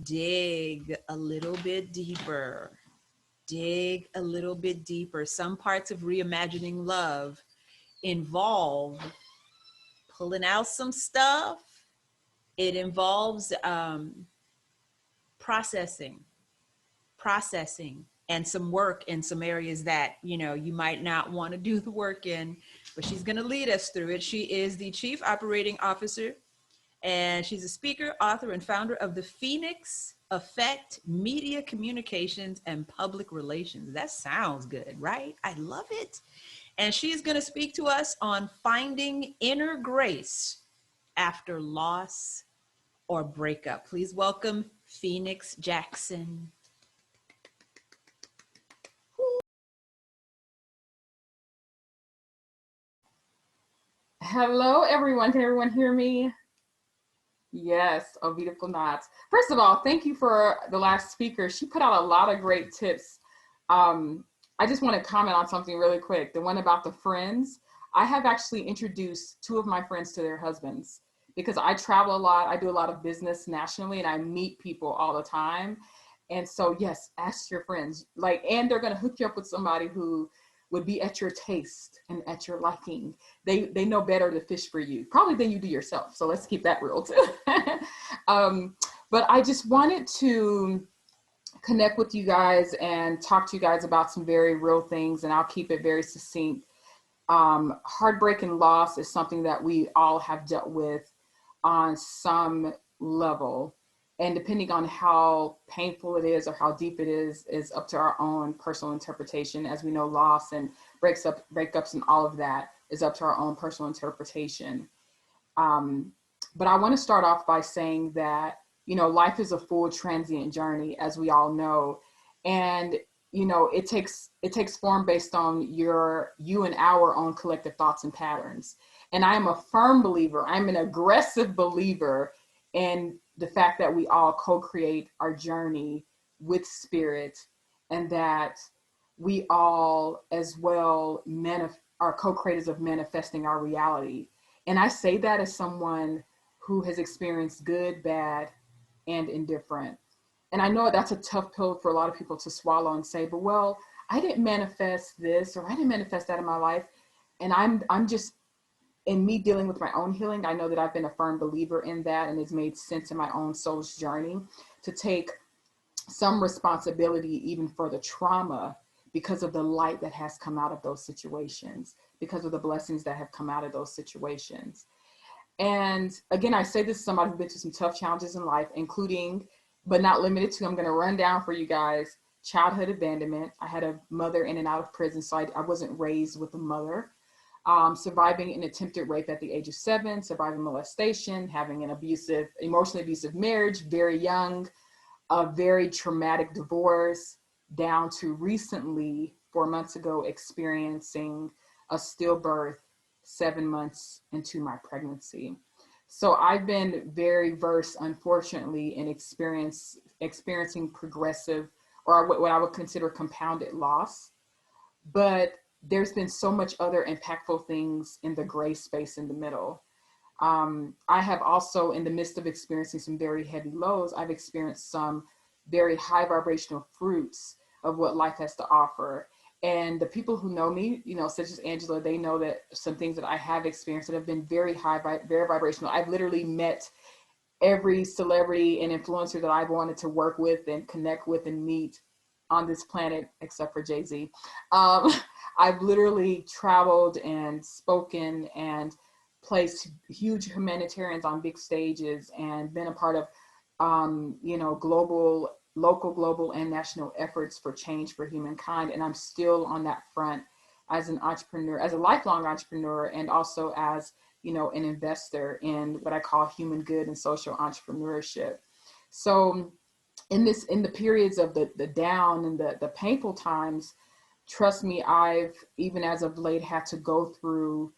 dig a little bit deeper. Dig a little bit deeper. Some parts of reimagining love involve pulling out some stuff. It involves processing, processing, and some work in some areas that you might not want to do the work in, but she's going to lead us through it. She is the Chief Operating Officer, and she's a speaker, author, and founder of the Phoenix Effect Media Communications and Public Relations. That sounds good, right? I love it. And she's going to speak to us on finding inner grace after loss or breakup. Please welcome Phoenix Jackson. Hello, everyone. Can everyone hear me? Yes. Oh, beautiful nods. First of all, thank you for the last speaker. She put out a lot of great tips. I just want to comment on something really quick. The one about the friends. I have actually introduced two of my friends to their husbands because I travel a lot. I do a lot of business nationally and I meet people all the time. And so, yes, ask your friends, and they're going to hook you up with somebody who would be at your taste and at your liking. They know better to fish for you, probably than you do yourself. So let's keep that real too. But I just wanted to connect with you guys and talk to you guys about some very real things, and I'll keep it very succinct. Heartbreak and loss is something that we all have dealt with on some level. And depending on how painful it is or how deep it is up to our own personal interpretation. As we know, loss and breakups and all of that is up to our own personal interpretation. But I want to start off by saying that, life is a full transient journey, as we all know. And, it takes form based on you and our own collective thoughts and patterns. And I am a firm believer, I'm an aggressive believer in the fact that we all co-create our journey with spirit, and that we all as well are co-creators of manifesting our reality. And I say that as someone who has experienced good, bad, and indifferent. And I know that's a tough pill for a lot of people to swallow and say, but well, I didn't manifest this or I didn't manifest that in my life. And I'm just, in me dealing with my own healing, I know that I've been a firm believer in that, and it's made sense in my own soul's journey to take some responsibility even for the trauma because of the light that has come out of those situations, because of the blessings that have come out of those situations. And again, I say this as somebody who's been through some tough challenges in life, including, but not limited to, I'm going to run down for you guys, childhood abandonment. I had a mother in and out of prison, so I wasn't raised with a mother. Surviving an attempted rape at the age of 7, surviving molestation, having an emotionally abusive marriage, very young, a very traumatic divorce, down to recently, 4 months ago, experiencing a stillbirth 7 months into my pregnancy. So I've been very versed, unfortunately, in experiencing progressive, or what I would consider compounded loss. But there's been so much other impactful things in the gray space in the middle. I have also, in the midst of experiencing some very heavy lows, I've experienced some very high vibrational fruits of what life has to offer. And the people who know me, such as Angela, they know that some things that I have experienced that have been very very vibrational. I've literally met every celebrity and influencer that I've wanted to work with and connect with and meet on this planet, except for Jay-Z. I've literally traveled and spoken and placed huge humanitarians on big stages and been a part of, local, global, and national efforts for change for humankind. And I'm still on that front as an entrepreneur, as a lifelong entrepreneur, and also as, an investor in what I call human good and social entrepreneurship. So in the periods of the down and the painful times, trust me, I've, even as of late, had to go through,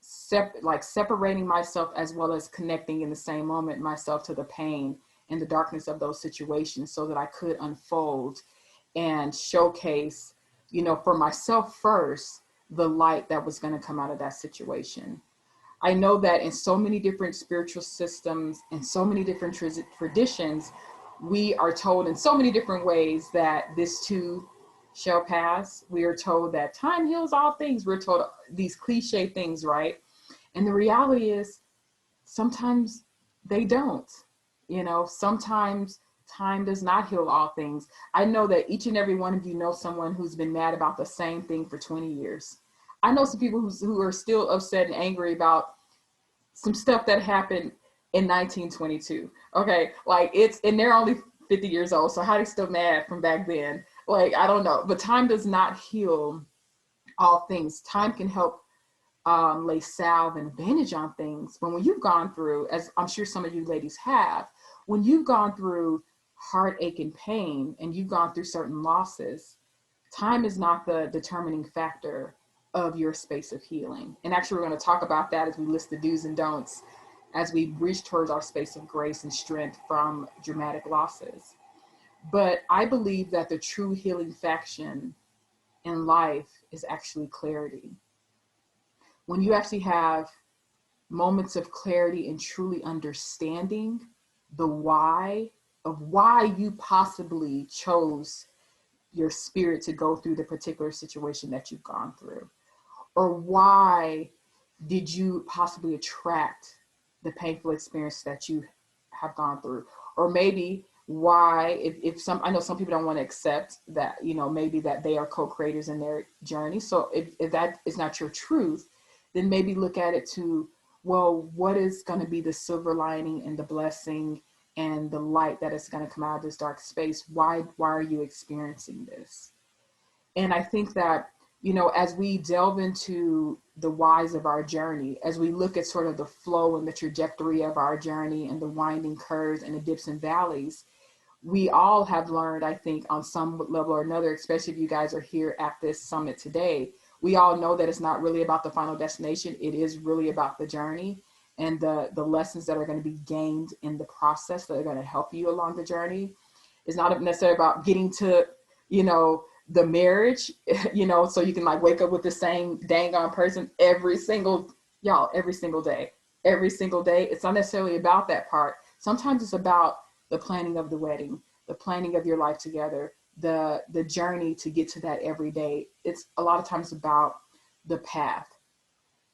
separating myself as well as connecting in the same moment myself to the pain and the darkness of those situations so that I could unfold and showcase, for myself first, the light that was going to come out of that situation. I know that in so many different spiritual systems and so many different traditions, we are told in so many different ways that this too shall pass. We are told that time heals all things. We're told these cliche things, right? And the reality is sometimes they don't. You know, sometimes time does not heal all things. I know that each and every one of you know someone who's been mad about the same thing for 20 years. I know some people who are still upset and angry about some stuff that happened in 1922. Okay, like and they're only 50 years old, so how are they still mad from back then? Like, I don't know, but time does not heal all things. Time can help lay salve and bandage on things. But when you've gone through, as I'm sure some of you ladies have, when you've gone through heartache and pain and you've gone through certain losses, time is not the determining factor of your space of healing. And actually, we're going to talk about that as we list the do's and don'ts as we reach towards our space of grace and strength from dramatic losses. But I believe that the true healing faction in life is actually clarity. When you actually have moments of clarity and truly understanding the why of why you possibly chose your spirit to go through the particular situation that you've gone through, or why did you possibly attract the painful experience that you have gone through, or maybe why, if some, I know some people don't want to accept that, you know, maybe that they are co-creators in their journey. So if that is not your truth, then maybe look at it to, well, what is going to be the silver lining and the blessing and the light that is going to come out of this dark space? Why are you experiencing this? And I think that, you know, as we delve into the whys of our journey, as we look at sort of the flow and the trajectory of our journey and the winding curves and the dips and valleys, we all have learned, I think, on some level or another, especially if you guys are here at this summit today, we all know that it's not really about the final destination. It is really about the journey and the lessons that are going to be gained in the process that are going to help you along the journey. It's not necessarily about getting to, you know, the marriage, you know, so you can like wake up with the same dang on person every single day. It's not necessarily about that part. Sometimes it's about the planning of the wedding, the planning of your life together, the journey to get to that every day. It's a lot of times about the path.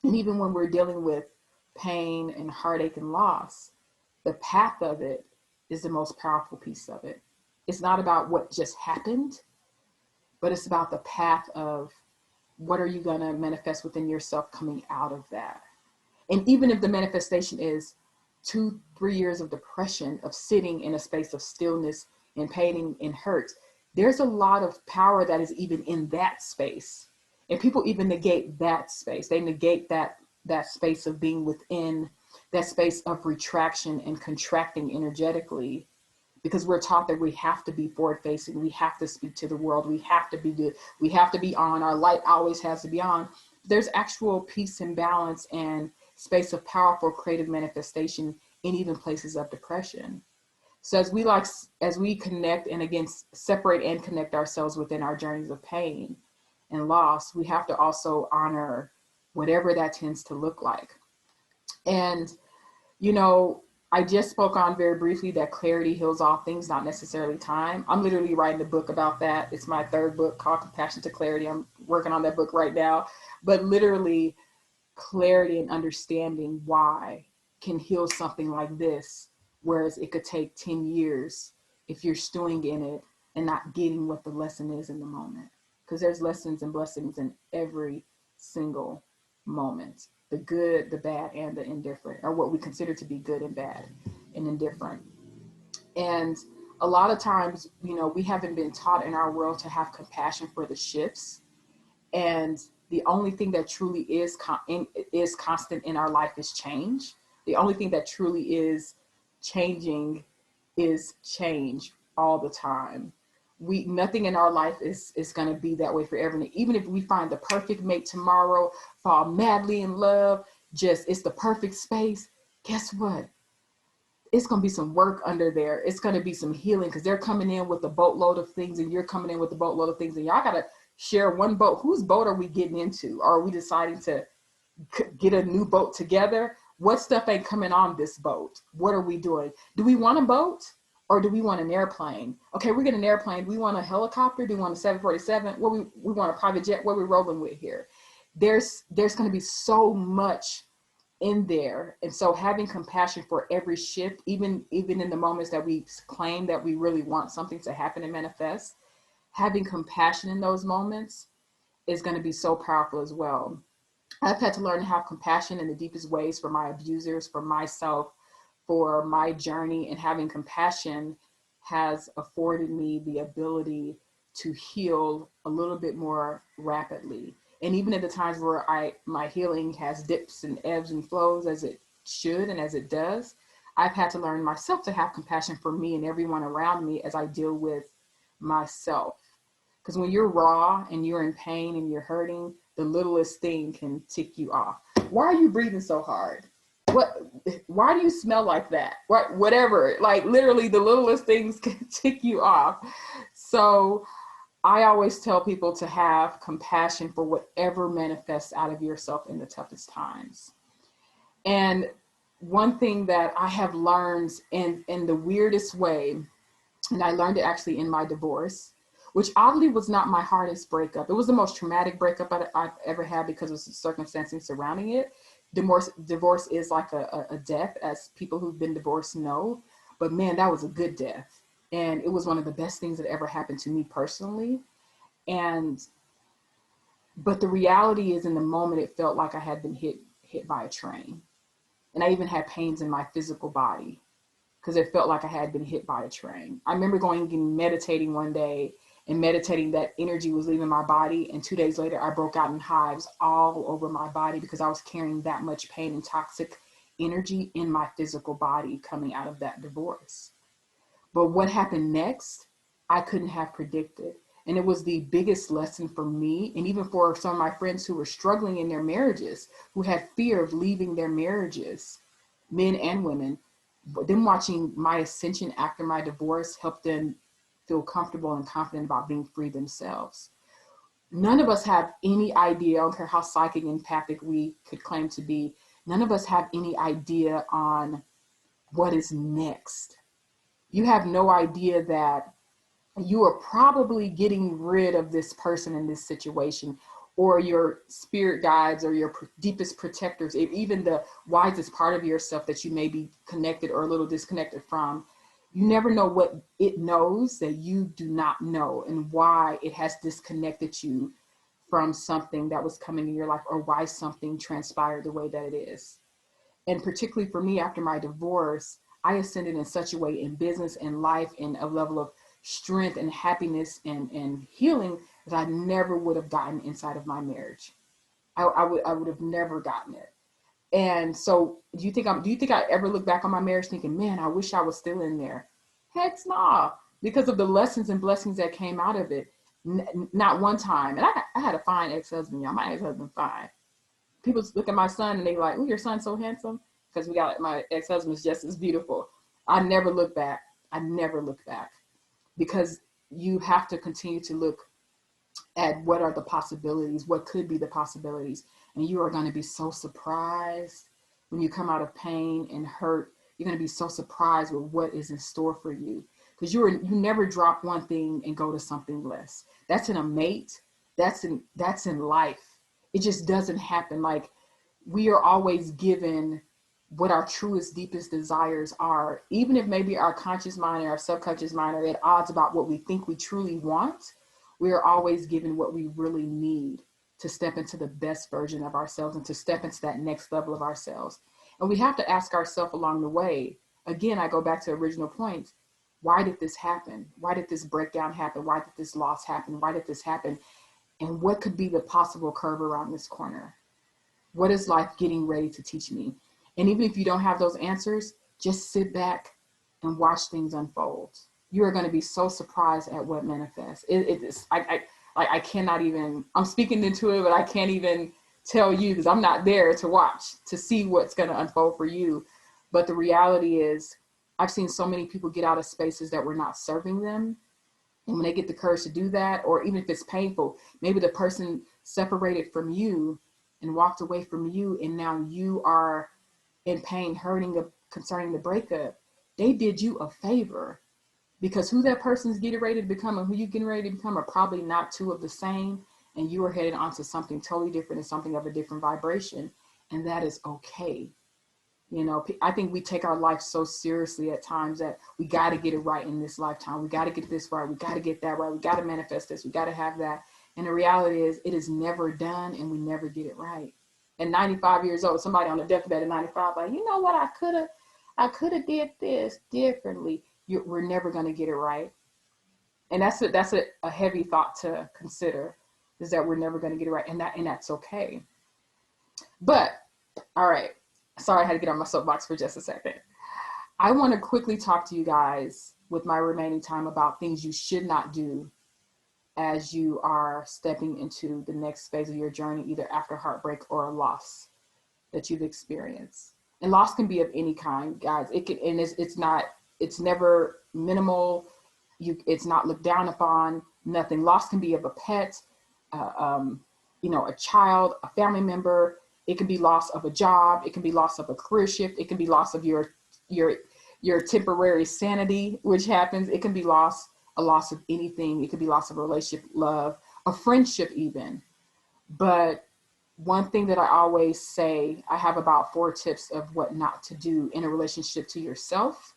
And even when we're dealing with pain and heartache and loss, the path of it is the most powerful piece of it. It's not about what just happened, but it's about the path of what are you going to manifest within yourself coming out of that. And even if the manifestation is 2-3 years of depression, of sitting in a space of stillness and pain and hurt, there's a lot of power that is even in that space. And people even negate that space. They negate that space of being within that space of retraction and contracting energetically, because we're taught that we have to be forward facing. We have to speak to the world. We have to be good. We have to be on. Our light always has to be on. There's actual peace and balance and space of powerful creative manifestation in even places of depression. So as we connect and again, separate and connect ourselves within our journeys of pain and loss, we have to also honor whatever that tends to look like. And, you know, I just spoke on very briefly that clarity heals all things, not necessarily time. I'm literally writing a book about that. It's my 3rd book called Compassion to Clarity. I'm working on that book right now. But literally, clarity and understanding why can heal something like this, whereas it could take 10 years if you're stewing in it and not getting what the lesson is in the moment. Because there's lessons and blessings in every single moment. The good, the bad, and the indifferent, or what we consider to be good and bad and indifferent. And a lot of times, you know, we haven't been taught in our world to have compassion for the shifts. And the only thing that truly is constant in our life is change. The only thing that truly is changing is change all the time. Nothing in our life is going to be that way forever. And even if we find the perfect mate tomorrow, fall madly in love, it's the perfect space, guess what? It's going to be some work under there. It's going to be some healing, because they're coming in with a boatload of things and you're coming in with a boatload of things, and y'all got to share one boat. Whose boat are we getting into? Or are we deciding to get a new boat together. What stuff ain't coming on this boat? What are we doing? Do we want a boat or do we want an airplane? Okay, we're getting an airplane. Do we want a helicopter? Do we want a 747? What we want a private jet? What are we rolling with here? There's going to be so much in there. And so having compassion for every shift, even in the moments that we claim that we really want something to happen and manifest, having compassion in those moments is going to be so powerful as well. I've had to learn to have compassion in the deepest ways for my abusers, for myself, for my journey, and having compassion has afforded me the ability to heal a little bit more rapidly. And even at the times where my healing has dips and ebbs and flows as it should and as it does, I've had to learn myself to have compassion for me and everyone around me as I deal with myself. Because when you're raw and you're in pain and you're hurting, the littlest thing can tick you off. Why are you breathing so hard? Why do you smell like that? Whatever, like literally the littlest things can tick you off. So I always tell people to have compassion for whatever manifests out of yourself in the toughest times. And one thing that I have learned in the weirdest way, and I learned it actually in my divorce, which oddly was not my hardest breakup. It was the most traumatic breakup I've ever had because of the circumstances surrounding it. Divorce is like a death, as people who've been divorced know. But man, that was a good death. And it was one of the best things that ever happened to me personally. But the reality is, in the moment, it felt like I had been hit by a train. And I even had pains in my physical body because it felt like I had been hit by a train. I remember going and meditating one day and meditating that energy was leaving my body. And 2 days later, I broke out in hives all over my body because I was carrying that much pain and toxic energy in my physical body coming out of that divorce. But what happened next, I couldn't have predicted. And it was the biggest lesson for me, and even for some of my friends who were struggling in their marriages, who had fear of leaving their marriages, men and women. But them watching my ascension after my divorce helped them feel comfortable and confident about being free themselves. None of us have any idea, I don't care how psychic and empathic we could claim to be, none of us have any idea on what is next. You have no idea that you are probably getting rid of this person in this situation, or your spirit guides or your deepest protectors, even the wisest part of yourself that you may be connected or a little disconnected from. You never know what it knows that you do not know, and why it has disconnected you from something that was coming in your life, or why something transpired the way that it is. And particularly for me, after my divorce, I ascended in such a way in business and life, and a level of strength and happiness and healing that I never would have gotten inside of my marriage. I would have never gotten it. And so do you think I ever look back on my marriage thinking, man, I wish I was still in there? Heck no, because of the lessons and blessings that came out of it. Not one time. And I had a fine ex-husband, y'all. My ex-husband fine. People look at my son and they like, oh, your son's so handsome. Because my ex-husband is just as beautiful. I never look back. I never look back. Because you have to continue to look at what are the possibilities, what could be the possibilities. And you are going to be so surprised when you come out of pain and hurt. You're going to be so surprised with what is in store for you. Because you never drop one thing and go to something less. That's in a mate. That's in life. It just doesn't happen. Like, we are always given what our truest, deepest desires are. Even if maybe our conscious mind and our subconscious mind are at odds about what we think we truly want, we are always given what we really need to step into the best version of ourselves and to step into that next level of ourselves. And we have to ask ourselves along the way, again, I go back to original points. Why did this happen? Why did this breakdown happen? Why did this loss happen? Why did this happen? And what could be the possible curve around this corner? What is life getting ready to teach me? And even if you don't have those answers, just sit back and watch things unfold. You are going to be so surprised at what manifests. I cannot even, I'm speaking into it, but I can't even tell you because I'm not there to watch, to see what's going to unfold for you. But the reality is, I've seen so many people get out of spaces that were not serving them. And when they get the courage to do that, or even if it's painful, maybe the person separated from you and walked away from you, and now you are in pain, hurting concerning the breakup, they did you a favor, because who that person's getting ready to become and who you getting ready to become are probably not two of the same, and you are headed onto something totally different and something of a different vibration, and that is okay. You know, I think we take our life so seriously at times that we got to get it right in this lifetime. We got to get this right. We got to get that right. We got to manifest this. We got to have that. And the reality is, it is never done, and we never get it right. At 95 years old, somebody on the deathbed at 95, like, you know what, I could have did this differently. We're never going to get it right. And that's a heavy thought to consider, is that we're never going to get it right. And that's okay. But, all right. Sorry, I had to get on my soapbox for just a second. I want to quickly talk to you guys with my remaining time about things you should not do as you are stepping into the next phase of your journey, either after heartbreak or a loss that you've experienced. And loss can be of any kind, guys. It can, and it's never minimal. It's not looked down upon. Nothing. Loss can be of a pet, a child, a family member. It can be loss of a job. It can be loss of a career shift. It can be loss of your temporary sanity, which happens. It can be a loss of anything. It could be loss of a relationship, love, a friendship even. But one thing that I always say, I have about 4 tips of what not to do in a relationship to yourself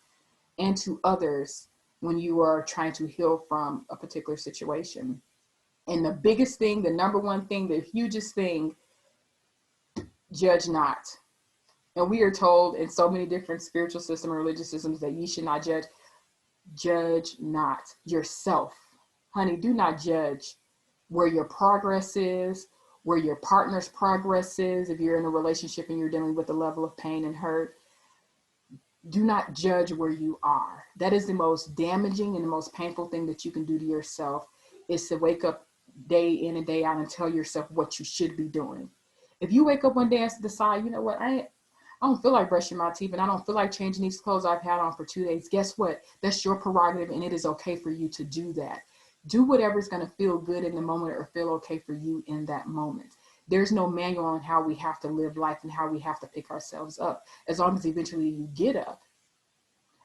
and to others when you are trying to heal from a particular situation. And the biggest thing, the number one thing, the hugest thing, judge not. And we are told in so many different spiritual systems and religious systems that you should not judge. Judge not yourself. Honey, do not judge where your progress is, where your partner's progress is. If you're in a relationship and you're dealing with a level of pain and hurt, do not judge where you are. That is the most damaging and the most painful thing that you can do to yourself, is to wake up day in and day out and tell yourself what you should be doing. If you wake up one day and decide, you know what, I don't feel like brushing my teeth and I don't feel like changing these clothes I've had on for 2 days, guess what? That's your prerogative, and it is okay for you to do that. Do whatever's going to feel good in the moment or feel okay for you in that moment. There's no manual on how we have to live life and how we have to pick ourselves up, as long as eventually you get up.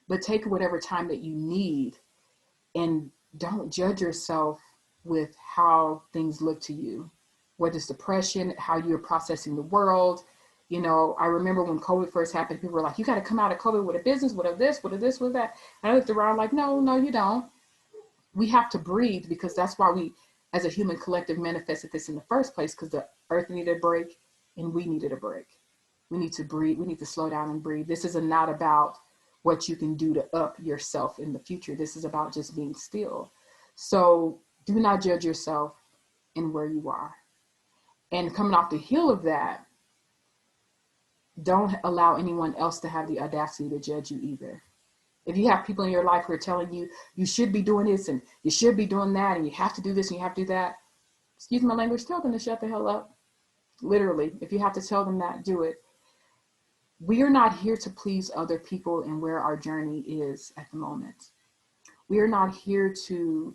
But take whatever time that you need, and don't judge yourself with how things look to you, whether it's depression, how you're processing the world. You know, I remember when COVID first happened, people were like, you got to come out of COVID with a business, with a this, with a this, with that. And I looked around like, no, you don't. We have to breathe, because that's why we, as a human collective, manifested this in the first place, because the earth needed a break and we needed a break. We need to breathe. We need to slow down and breathe. This is not about what you can do to up yourself in the future. This is about just being still. So do not judge yourself in where you are. And coming off the heel of that, don't allow anyone else to have the audacity to judge you either. If you have people in your life who are telling you, you should be doing this and you should be doing that and you have to do this and you have to do that, excuse my language, tell them to shut the hell up. Literally, if you have to tell them that, do it. We are not here to please other people and where our journey is at the moment. We are not here to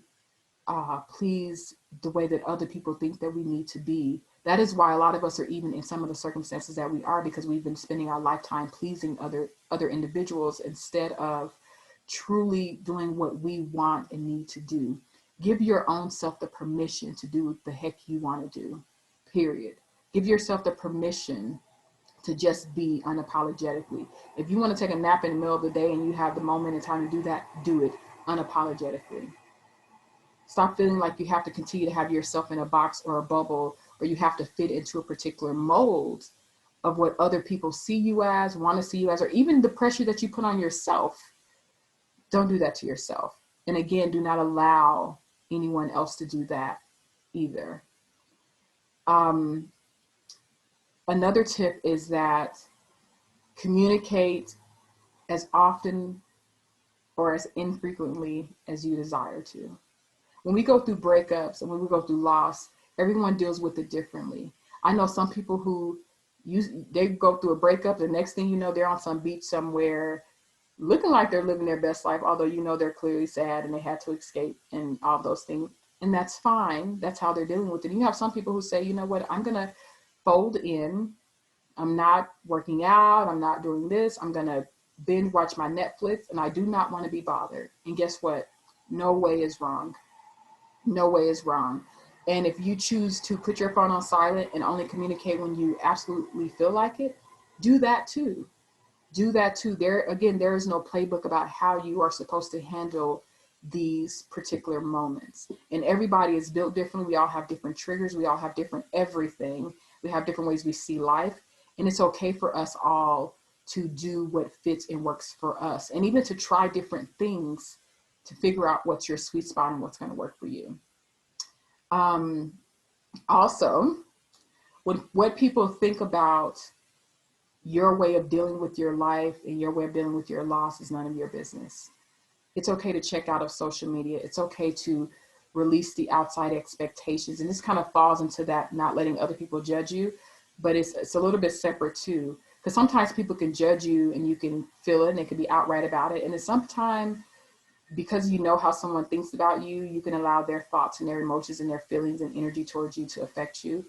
please the way that other people think that we need to be. That is why a lot of us are even in some of the circumstances that we are, because we've been spending our lifetime pleasing other individuals instead of truly doing what we want and need to do. Give your own self the permission to do what the heck you want to do, period. Give yourself the permission to just be unapologetically. If you want to take a nap in the middle of the day and you have the moment and time to do that, do it unapologetically. Stop feeling like you have to continue to have yourself in a box or a bubble, or you have to fit into a particular mold of what other people see you as, want to see you as, or even the pressure that you put on yourself. Don't do that to yourself. And again, do not allow anyone else to do that either. Another tip is that communicate as often or as infrequently as you desire to. When we go through breakups and when we go through loss, everyone deals with it differently. I know some people who they go through a breakup, the next thing you know, they're on some beach somewhere looking like they're living their best life, although you know they're clearly sad and they had to escape and all those things. And that's fine. That's how they're dealing with it. And you have some people who say, you know what, I'm going to fold in. I'm not working out. I'm not doing this. I'm going to binge watch my Netflix, and I do not want to be bothered. And guess what? No way is wrong. No way is wrong. And if you choose to put your phone on silent and only communicate when you absolutely feel like it, do that too. Do that too. There again, there is no playbook about how you are supposed to handle these particular moments. And everybody is built differently. We all have different triggers. We all have different everything. We have different ways we see life. And it's okay for us all to do what fits and works for us. And even to try different things to figure out what's your sweet spot and what's going to work for you. Also, what people think about your way of dealing with your life and your way of dealing with your loss is none of your business. It's okay to check out of social media. It's okay to release the outside expectations. And this kind of falls into that not letting other people judge you, but it's a little bit separate too. Because sometimes people can judge you and you can feel it and they can be outright about it. And then sometimes because you know how someone thinks about you, you can allow their thoughts and their emotions and their feelings and energy towards you to affect you.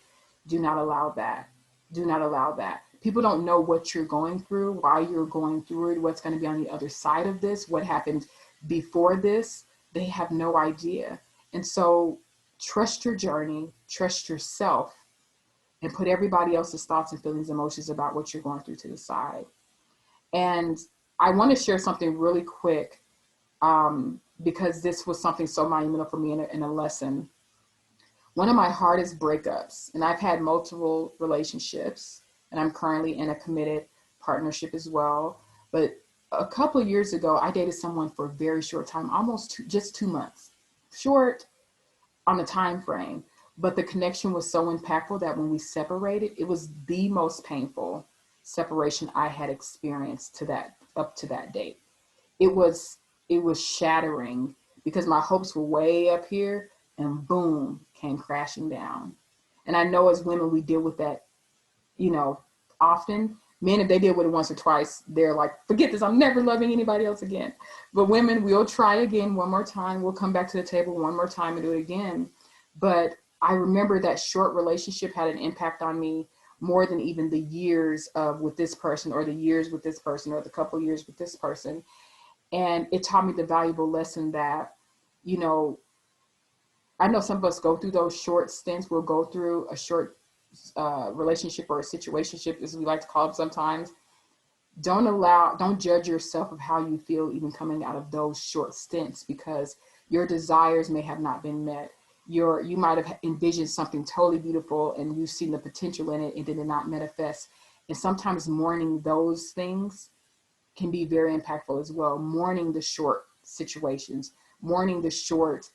Do not allow that. Do not allow that. People don't know what you're going through, why you're going through it, what's going to be on the other side of this, what happened before this. They have no idea. And so trust your journey, trust yourself, and put everybody else's thoughts and feelings, emotions about what you're going through to the side. And I want to share something really quick because this was something so monumental for me in a lesson. One of my hardest breakups, and I've had multiple relationships, and I'm currently in a committed partnership as well. But a couple of years ago, I dated someone for a very short time, just 2 months, short on the time frame. But the connection was so impactful that when we separated, it was the most painful separation I had experienced up to that date. It was shattering because my hopes were way up here and boom, came crashing down. And I know as women, we deal with that, often. Men, if they deal with it once or twice, they're like, forget this, I'm never loving anybody else again. But women, we'll try again one more time. We'll come back to the table one more time and do it again. But I remember that short relationship had an impact on me more than even the years of with this person or the years with this person or the couple of years with this person. And it taught me the valuable lesson that, I know some of us go through those short stints. We'll go through a short relationship or a situationship, as we like to call it sometimes. Don't judge yourself of how you feel even coming out of those short stints, because your desires may have not been met. You might have envisioned something totally beautiful and you've seen the potential in it and did not manifest. And sometimes mourning those things can be very impactful as well. Mourning the short situations, mourning the short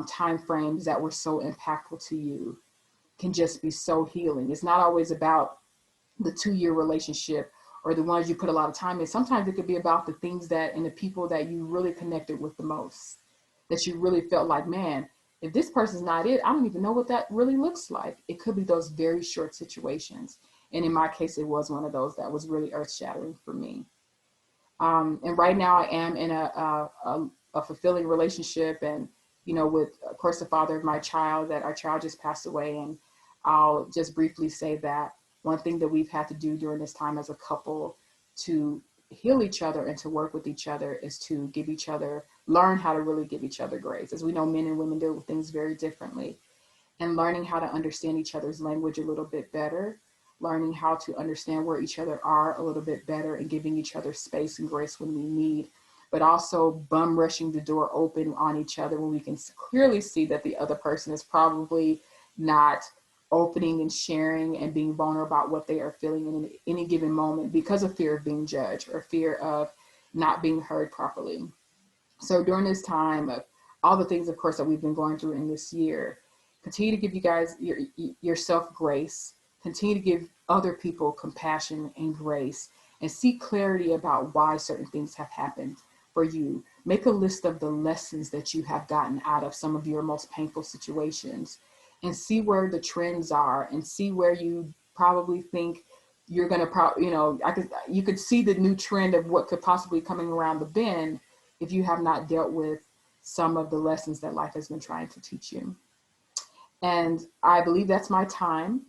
time frames that were so impactful to you can just be so healing. It's not always about the 2-year relationship or the ones you put a lot of time in. Sometimes it could be about the things that and the people that you really connected with the most, that you really felt like, man, if this person's not it, I don't even know what that really looks like. It could be those very short situations. And in my case, it was one of those that was really earth shattering for me. And right now I am in a fulfilling relationship and, with, of course, the father of my child, that our child just passed away. And I'll just briefly say that one thing that we've had to do during this time as a couple to heal each other and to work with each other is to learn how to really give each other grace. As we know, men and women deal with things very differently, and learning how to understand each other's language a little bit better, learning how to understand where each other are a little bit better, and giving each other space and grace when we need, but also bum rushing the door open on each other when we can clearly see that the other person is probably not opening and sharing and being vulnerable about what they are feeling in any given moment because of fear of being judged or fear of not being heard properly. So during this time of all the things, of course, that we've been going through in this year, continue to give you guys yourself grace, continue to give other people compassion and grace, and seek clarity about why certain things have happened for you. Make a list of the lessons that you have gotten out of some of your most painful situations, and see where the trends are, and see where you probably think you're going to, you could see the new trend of what could possibly be coming around the bend if you have not dealt with some of the lessons that life has been trying to teach you. And I believe that's my time.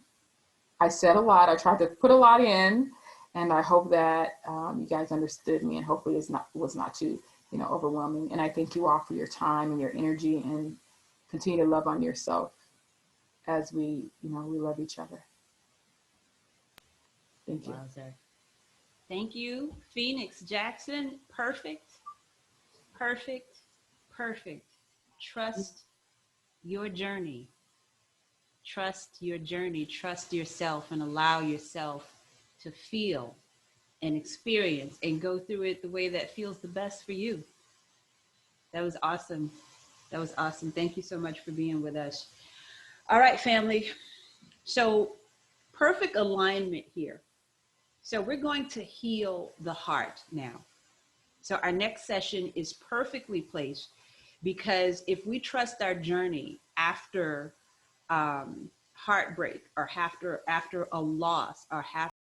I said a lot. I tried to put a lot in, and I hope that you guys understood me, and hopefully it was not too, overwhelming. And I thank you all for your time and your energy, and continue to love on yourself as we love each other. Thank you. Wowzer. Thank you, Phoenix Jackson. Perfect, perfect, perfect. Trust your journey. Trust your journey. Trust yourself and allow yourself to feel and experience and go through it the way that feels the best for you. That was awesome. That was awesome. Thank you so much for being with us. All right, family. So, perfect alignment here. So, we're going to heal the heart now. So, our next session is perfectly placed because if we trust our journey after heartbreak or after a loss or